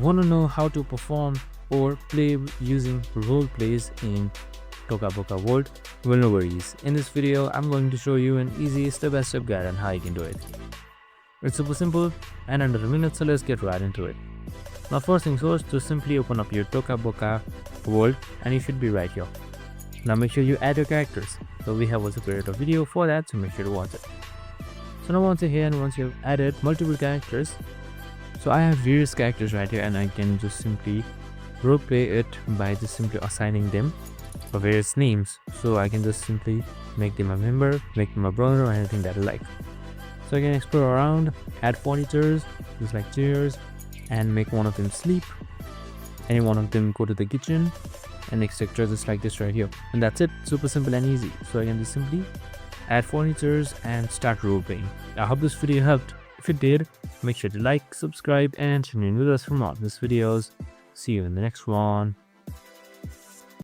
Want to know how to perform or play using role plays in Toca Boca world? Well, no worries. In this video, I'm going to show you an easy step-by-step guide on how you can do it. It's super simple and under a minute, so let's get right into it. Now, first things first, to simply open up your Toca Boca world, and you should be right here. Now make sure you add your characters. So we have also created a video for that, so make sure to watch it. So now once you're here and once you've added multiple characters, so I have various characters right here and I can just simply roleplay it by just simply assigning them for various names. So I can just simply make them a member, make them a brother, or anything that I like. So I can explore around, add furnitures, just like chairs, and make one of them sleep, any one of them go to the kitchen, and etc. just like this right here. And that's it, super simple and easy. So I can just simply add furnitures and start role playing. I hope this video helped. If it did, make sure to like, subscribe, and tune in with us for more of these videos. See you in the next one.